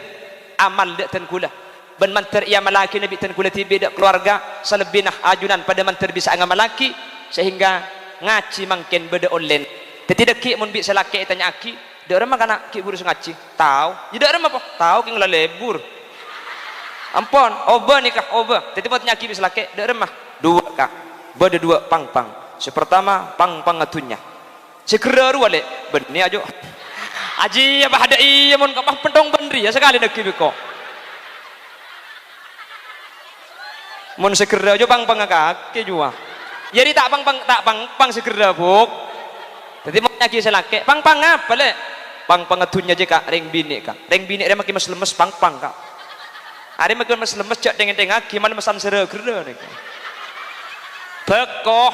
amal dak ten kula ben manter ia malaki nabi tan kula tibi dak keluarga selebih nah ajunan pada manter bisa ngamal laki sehingga ngaji mangken beda online tidak ki mun bi selaki tanya aki dak remah kana ki burus ngaji tahu tidak remah apa tahu ki ngala lebur ampun oba nikah oba tadi buat nyaki bis laki dek remah dua kak beda dua pang sepertama pang atunya segera ruale benih aja aji apa ada iya mon kapah pentong bendri ya sekali nak kibiko mon segera aja pang kaki jua jadi tak pang segera buk jadi mau nyaki selake pang apa le pang atunya aja kak ring bini dia makin mas lemes pang kak hari makin mas lemes cak dengan gimana mesan segera nih bekoh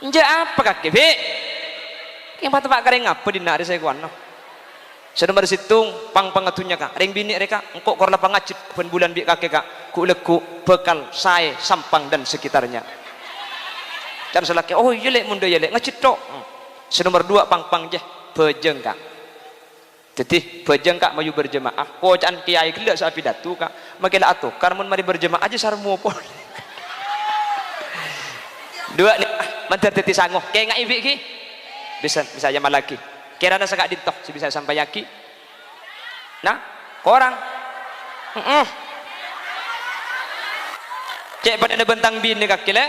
nja apa kaki be yang patut pak kering apa di nari saya kuan no senomor situng pang atunya kak ring bini mereka engkau korla pangacit pen bulan bi kakek kak ku leku bekal saya sampang dan sekitarnya dan selaki oh iya lek mundo iya lek ngacit tok senomor dua pang je bejeng kak jadi bejeng kak mayu berjemaah kocaan kiai gila saat pidato kak makilah atuh karena mari berjemaah aja sarmu pun dua nih mantar teti sangoh kayak nggak ibi ki bisa aja lagi kirana sekak dintoh si bisa sampai yaki nah korang cek pada bentang bini kaki le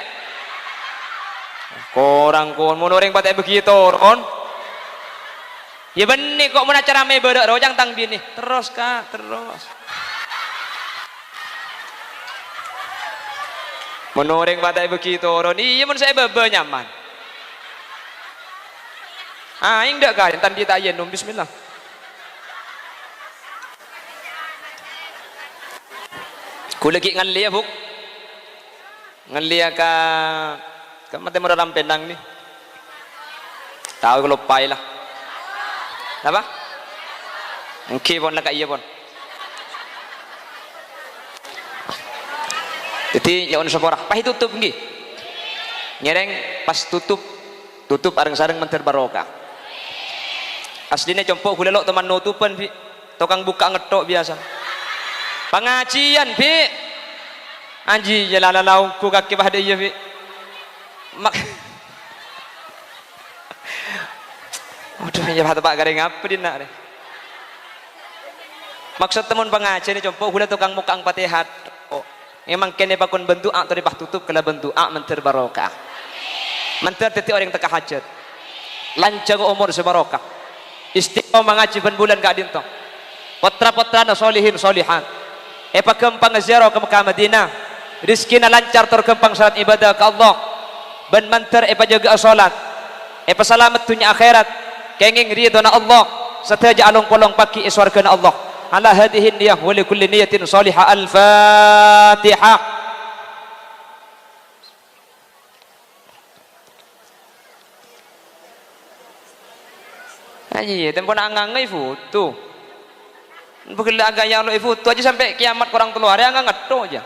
korang kon mau orang pakai begitu kon ya benih kok mau acara me berak rojang tang bini terus kak terus menoreng pakai begitu ron iya men saya bebe nyaman aing dak kan tan kita ayen dong bismillah ku lagi ngali ya buk ngali ka mate mo dalam pendang ni tahu kalau pai lah apa engke pon lah iya pon jadi jangan seporah pah tutup nggih nyereng pas tutup areng sareng menter barokah aslinya compok hulelok teman nutupan bi tukang buka ngetok biasa pengajian bi anji jalalalau ku kaki bah dia bi mak waduh ya pak garing apa dina deh maksud teman pengajian ini compok hule tukang muka ang patihat oh emang kene pakun bentuk atau dipah tutup kala bentuk menter barokah menter teti orang teka hajat lancar umur sebarokah istiqomah ngaji ben bulan ka adin to potra-potrana solihin solihan pakempang ziarah ke Mekah Madinah rizkina lancar terkempang salat ibadah ke Allah ben mantar jaga salat selamat dunia akhirat kenging ridona Allah sataja along polong paki iswargana Allah ala hadihin niyah wa li kulli niyatin salihah al-fatihah aja tempo nak ngangai foto bukan agak lo foto aja sampai kiamat korang keluar ya nggak ngeto aja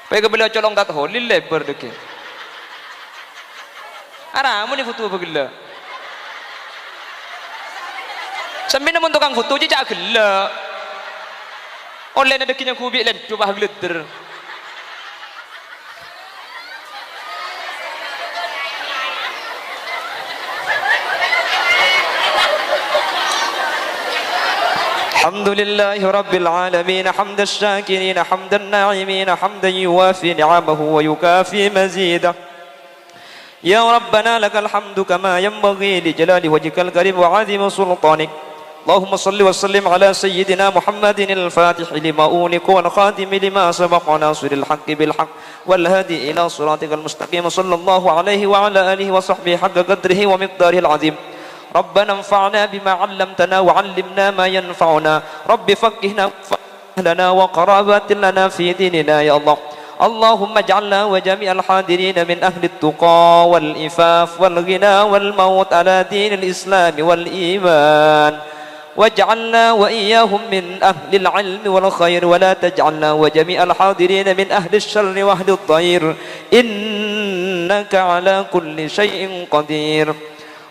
pega beliau colong tat holil lebar deke aramu ni foto begila sampai namun tukang foto aja cak gila online ada kinya kubik len coba gleder الحمد لله رب العالمين حمد الشاكرين حمد الناعمين حمدا يوافي نعمه ويكافي مزيده يا ربنا لك الحمد كما ينبغي لجلال وجهك الكريم وعظيم سلطانك اللهم صل وسلم على سيدنا محمد الفاتح لما أغلق والخاتم لما سبق ناصر الحق بالحق والهادي إلى صراطك المستقيم صلى الله عليه وعلى آله وصحبه حق قدره ومقداره العظيم ربنا انفعنا بما علمتنا وعلمنا ما ينفعنا رب فقهنا لنا وقرابات لنا في ديننا يا الله اللهم اجعلنا وجميع الحاضرين من أهل التقى والإفاف والغنى والموت على دين الإسلام والإيمان واجعلنا وإياهم من أهل العلم والخير ولا تجعلنا وجميع الحاضرين من أهل الشر وأهل الضير إنك على كل شيء قدير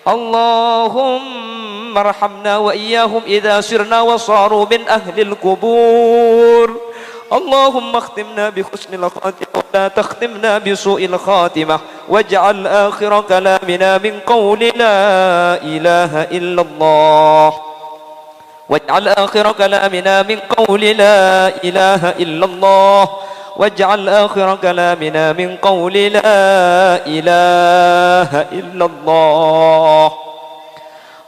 اللهم ارحمنا وإياهم إذا سرنا وصاروا من أهل القبور اللهم اختمنا بحسن الخاتمة ولا تختمنا بسوء الخاتمة واجعل آخر كلامنا من قول لا إله إلا الله واجعل آخر كلامنا من قول لا إله إلا الله واجعل آخر كلامنا من قول لا إله إلا الله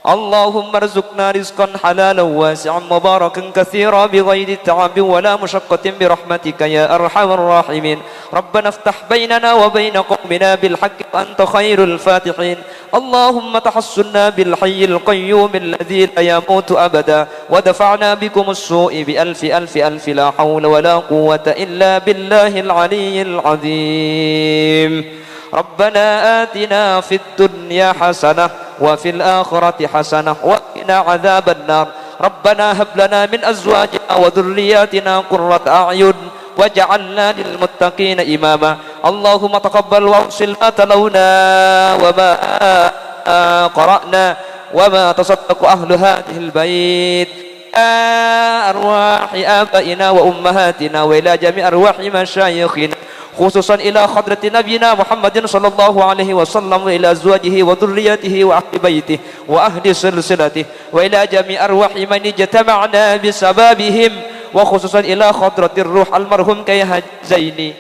اللهم ارزقنا رزقا حلالا واسعا مباركا كثيرا بغير تعب ولا مشقة برحمتك يا أرحم الراحمين ربنا افتح بيننا وبين قومنا بالحق وأنت خير الفاتحين اللهم تحصنا بالحي القيوم الذي لا يموت أبدا ودفعنا بكم السوء بألف ألف ألف لا حول ولا قوة إلا بالله العلي العظيم ربنا آتنا في الدنيا حسنة وفي الآخرة حسنة وقنا عذاب النار ربنا هب لنا من أزواجنا وذرياتنا قرة أعين واجعلنا للمتقين إماما اللهم تقبل واغسل ما تلونا وما قرأنا وما تصدق أهل هذه البيت أرواح آبائنا وأمهاتنا وإلى جميع أرواح مشايخنا خصوصا إلى حضرة نبينا محمد صلى الله عليه وسلم وإلى أزواجه وذريته وأهل بيته وأهل سلسلته وإلى جميع أرواح من اجتمعنا بسببهم وخصوصا إلى حضرة الروح المرحوم كيها زيني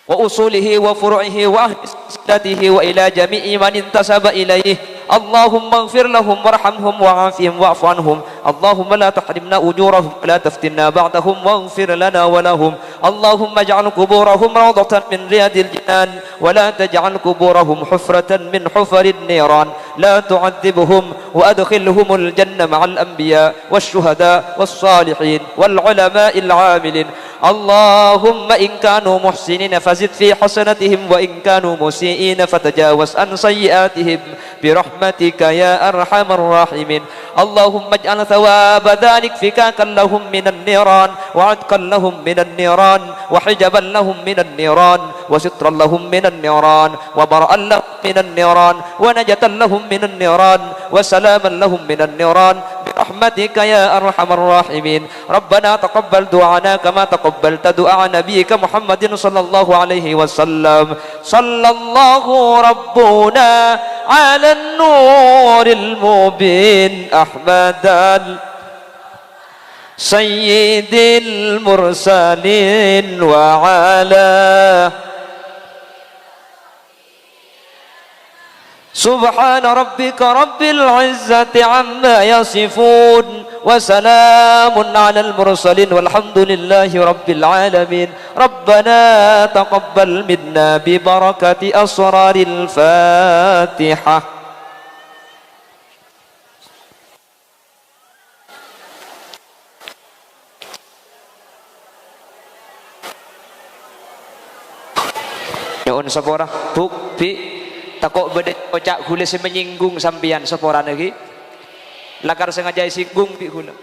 وأصوله وفروعه وأهل سلسلته وإلى جميع من انتسب إليه اللهم اغفر لهم وارحمهم وعافهم واعف عنهم اللهم لا تحرمنا أجورهم ولا تفتنا بعدهم واغفر لنا ولهم اللهم اجعل قبورهم روضة من رياض الجنان ولا تجعل قبورهم حفرة من حفر النيران لا تعذبهم وأدخلهم الجنة مع الأنبياء والشهداء والصالحين والعلماء العاملين اللهم إن كانوا محسنين فزد في حسنتهم وإن كانوا مسيئين فتجاوز عن سيئاتهم برحمتك يا أرحم الراحمين اللهم اجعل ثواب ذلك فكاكا لهم من النيران وعتقا لهم من النيران وحجبا لهم من النيران وسترا لهم من النيران وبرأ لهم من النيران ونجة لهم من النيران وسلاما لهم من النيران برحمتك يا أرحم الراحمين ربنا تقبل دعانا كما تقبلت دعاء نبيك محمد صلى الله عليه وسلم صلى الله ربنا على النور المبين أحمد سيد المرسلين وعلى سبحان ربك رب العزة عما يصفون وسلام على المرسلين والحمد لله رب العالمين ربنا تقبل منا ببركة أسرار الفاتحة. Nyuwun sepura bukti takok beda kocak gula menyinggung sampian sepora lagi lakar sengaja singgung bi gula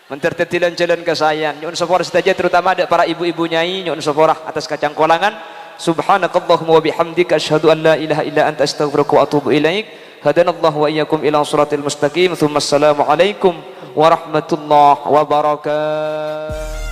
mentertetilan jalan kesayan nyuwun sepora saja terutama ada para ibu-ibu nyai nyuwun sepora atas kacang kolangan subhanakallahumma wa bihamdika asyhadu an la ilaha illa anta astaghfiruka wa atubu ilaik hadanallahu wa iyyakum ila shiratal mustaqim thumma assalamu alaikum warahmatullahi wabarakatuh.